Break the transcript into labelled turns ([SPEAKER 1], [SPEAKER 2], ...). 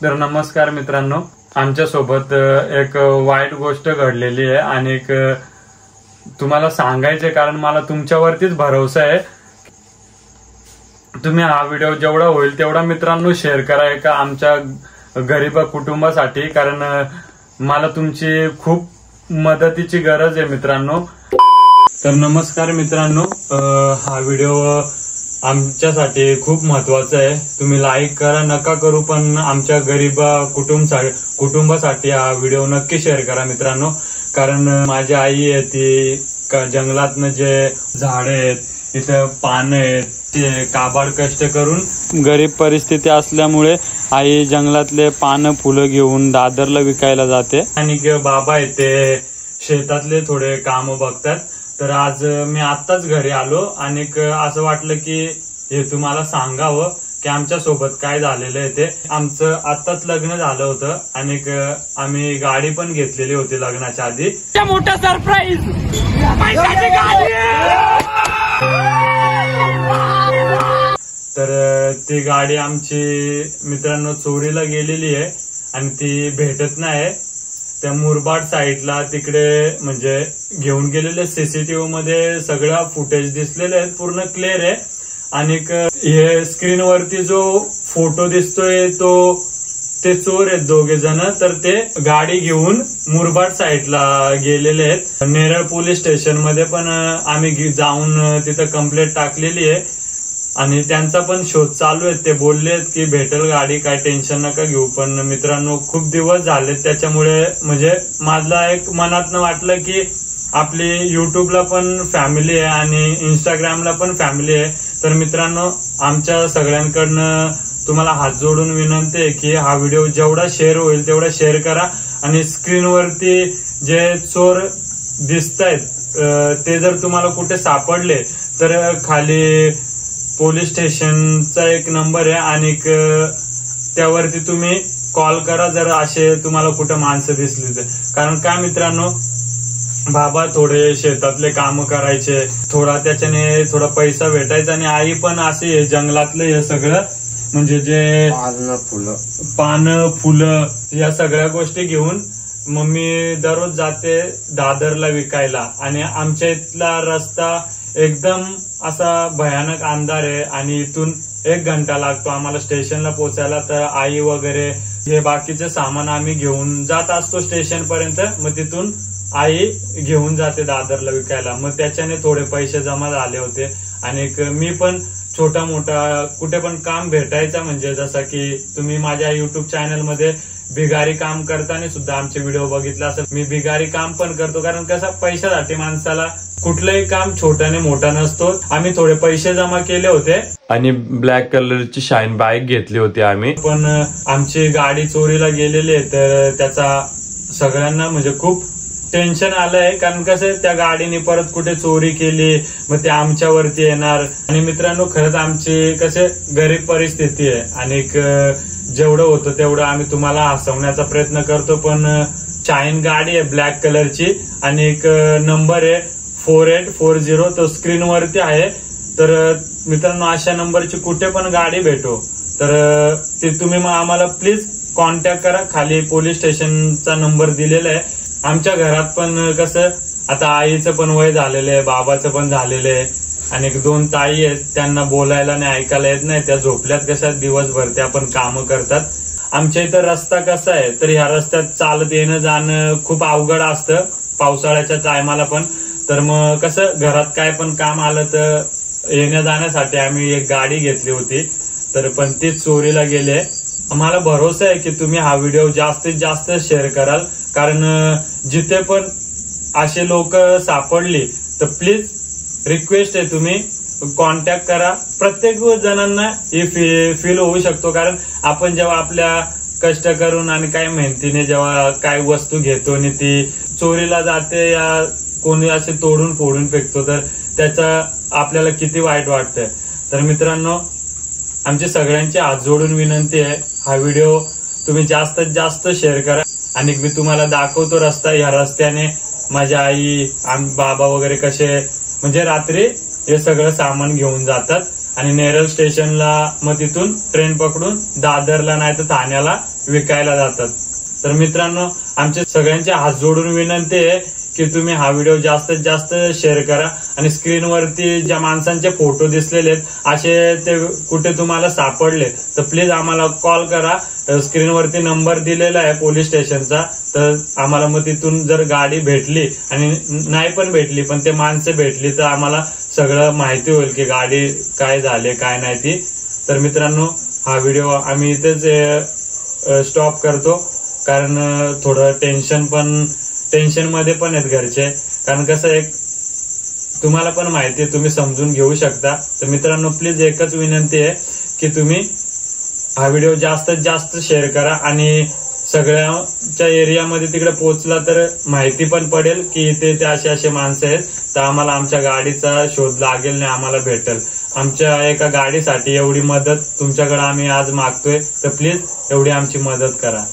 [SPEAKER 1] तर नमस्कार मित्रांनो, आमच्या सोबत एक वाईट गोष्ट घडलेली आहे आणि तुम्हाला सांगायचे कारण मला तुमच्यावरतीच भरोसा आहे. तुम्ही हा व्हिडिओ जेवढा होईल तेवढा मित्रांनो शेअर करा एका आमच्या गरीब कुटुंबासाठी, कारण मला तुमची खूप मदतीची गरज आहे मित्रांनो. तर नमस्कार मित्रांनो, हा व्हिडिओ आमच्यासाठी खूप महत्वाचा आहे. तुम्ही लाईक करा नका करू, पण आमच्या गरीब कुटुंबासाठी हा व्हिडिओ नक्की शेअर करा मित्रांनो. कारण माझी आई आहे ती जंगलातनं जे झाड आहेत, इथं पानं आहेत, ते काबाड कष्ट करून गरीब परिस्थिती असल्यामुळे आई जंगलातले पानं फुलं घेऊन दादरला विकायला जाते आणि बाबा आहेत ते शेतातले थोडे काम बघतात. तर आज मी आत्ताच घरी आलो आणि असं वाटलं की हे तुम्हाला सांगावं की आमच्या सोबत काय झालेलं आहे ते. आमचं आत्ताच लग्न झालं होतं आणि आम्ही गाडी पण घेतलेली होती लग्नाच्या आधी.
[SPEAKER 2] मोठा सरप्राईज,
[SPEAKER 1] तर ती गाडी आमची मित्रांनो चोरीला गेलेली आहे आणि ती भेटत नाही. त्या मुरबाड साईडला तिकडे म्हणजे घेऊन गेलेले सीसीटीव्ही मध्ये सगळं फुटेज दिसलेले आहेत, पूर्ण क्लिअर आहे. आणि हे स्क्रीनवरती जो फोटो दिसतोय ते चोर आहेत दोघे जण. तर ते गाडी घेऊन मुरबाड साईडला गेलेले आहेत. नेरळ पोलीस स्टेशन मध्ये पण आम्ही जाऊन तिथं कंप्लेंट टाकलेली आहे आणि त्यांचा पण शोध चालू आहे. ते बोललेत की भेटेल गाडी, काय टेन्शन नका घेऊ. पण मित्रांनो खूप दिवस झाले, त्याच्यामुळे म्हणजे माझला एक मनातनं वाटलं की आपली युट्यूबला पण फॅमिली आहे आणि इंस्टाग्रामला पण फॅमिली आहे. तर मित्रांनो आमच्या सगळ्यांकडनं तुम्हाला हात जोडून विनंती आहे की हा व्हिडिओ जेवढा शेअर होईल तेवढा शेअर करा. आणि स्क्रीनवरती जे चोर दिसतायत ते जर तुम्हाला कुठे सापडले तर खाली पोलीस स्टेशनचा एक नंबर आहे आणि त्यावरती तुम्ही कॉल करा जर असे तुम्हाला कुठं माणसं दिसली तर. कारण काय मित्रांनो, बाबा थोडे शेतातले काम करायचे, त्याच्याने थोडा पैसा भेटायचा आणि आई पण असे जंगलातलं हे सगळं म्हणजे जे पानं फुलं या सगळ्या गोष्टी घेऊन मम्मी दररोज जाते दादरला विकायला. आणि आमच्या इथला रस्ता एकदम असा भयानक अंधार आहे आणि इथून 1 घंटा लागतो आम्हाला स्टेशनला पोहोचायला. तर आई वगैरे हे बाकीचे सामान आम्ही घेऊन जात असतो स्टेशन पर्यंत, मग तिथून आई घेऊन जाते दादरला विकायला. मग त्याच्याने थोडे पैसे जमा झाले होते आणि मी पण छोटा मोठा कुठे पण काम भेटायचा, म्हणजे जसं की तुम्ही माझ्या युट्यूब चॅनलमध्ये भिगारी काम करताना सुद्धा आमचे व्हिडिओ बघितला असेल. मी भिगारी काम पण करतो, कारण कसं पैशासाठी माणसाला कुठलंही काम छोट्याने मोठा नसतो. आम्ही थोडे पैसे जमा केले होते आणि ब्लॅक कलरची शाईन बाईक घेतली होती आम्ही. पण आमची गाडी चोरीला गेलेली आहे, तर त्याचा सगळ्यांना म्हणजे खूप टेन्शन आलंय. कारण कसं त्या गाडीने परत कुठे चोरी केली मग ते आमच्यावरती येणार. आणि मित्रांनो खरंच आमची कसे गरीब परिस्थिती आहे आणि जेवढं होतं तेवढं आम्ही तुम्हाला हसवण्याचा प्रयत्न करतो. पण शाईन गाडी आहे ब्लॅक कलरची आणि एक नंबर आहे 4840, तो स्क्रीनवरती आहे. तर मित्रांनो अशा नंबरची कुठे पण गाडी भेटो तर ते तुम्ही आम्हाला प्लीज कॉन्टॅक्ट करा. खाली पोलीस स्टेशनचा नंबर दिलेला आहे. आमच्या घरात पण कसं आता आईचं पण वय झालेलं आहे, बाबाचं पण झालेलं आहे आणि 2 ताई आहेत, त्यांना बोलायला नाही ऐकायला येत नाही. त्या झोपल्यात कशा दिवसभर त्या पण कामं करतात. आमच्या इथं रस्ता कसा आहे तर ह्या रस्त्यात चालत येणं जाणं खूप अवघड असतं पावसाळ्याच्या टायमाला पण. तर मग कसं घरात काय पण काम आलं तर येण्या जाण्यासाठी आम्ही एक गाडी घेतली होती, तर पण ती चोरीला गेली. मला भरोसा आहे की तुम्ही हा व्हिडिओ जास्तीत जास्त शेअर कराल, कारण जिथे पण असे लोक सापडले तर प्लीज रिक्वेस्ट आहे तुम्ही कॉन्टॅक्ट करा. प्रत्येक जणांना हे फील होऊ शकतो, कारण आपण जेव्हा आपल्या कष्ट करून आणि काय मेहनतीने जेव्हा काय वस्तू घेतो आणि ती चोरीला जाते या कोणी असे तोडून फोडून फेकतो तर त्याचा आपल्याला किती वाईट वाटतं. तर मित्रांनो आमची सगळ्यांची हात जोडून विनंती आहे, हा व्हिडिओ तुम्ही जास्तीत जास्त शेअर करा. आणि मी तुम्हाला दाखवतो रस्ता. ह्या रस्त्याने माझ्या आई बाबा वगैरे कसे म्हणजे रात्री हे सगळं सामान घेऊन जातात आणि नेरळ स्टेशनला, मग तिथून ट्रेन पकडून दादरला नाही तर ठाण्याला विकायला जातात. तर मित्रांनो, आमच्या सगळ्यांच्या हात जोडून विनंती आहे की तुम्ही हा व्हिडिओ जास्तीत जास्त शेअर करा आणि स्क्रीनवरती ज्या माणसांचे फोटो दिसलेले आहेत असे ते कुठे तुम्हाला सापडले तर प्लीज आम्हाला कॉल करा. स्क्रीनवरती नंबर दिलेला आहे पोलीस स्टेशनचा. तर आम्हाला मग तिथून जर गाडी भेटली आणि नाही पण भेटली पण ते माणसं भेटली तर आम्हाला सगळं माहिती होईल की गाडी काय झाली काय नाही ती. तर मित्रांनो, हा व्हिडिओ आम्ही इथेच स्टॉप करतो कारण थोडं टेन्शन मध्ये पण आहेत घरचे. कारण कसं एक तुम्हाला पण माहिती आहे, तुम्ही समजून घेऊ शकता. तर मित्रांनो, प्लीज एकच विनंती आहे की तुम्ही हा व्हिडिओ जास्तीत जास्त शेअर करा आणि सगळ्याच्या एरियामध्ये तिकडे पोहोचला तर माहिती पण पडेल की इथे ते असे माणसं आहेत. तर आम्हाला आमच्या गाडीचा शोध लागेल नाही, आम्हाला भेटेल. आमच्या एका गाडीसाठी एवढी मदत तुमच्याकडे आम्ही आज मागतोय. तर प्लीज एवढी आमची मदत करा.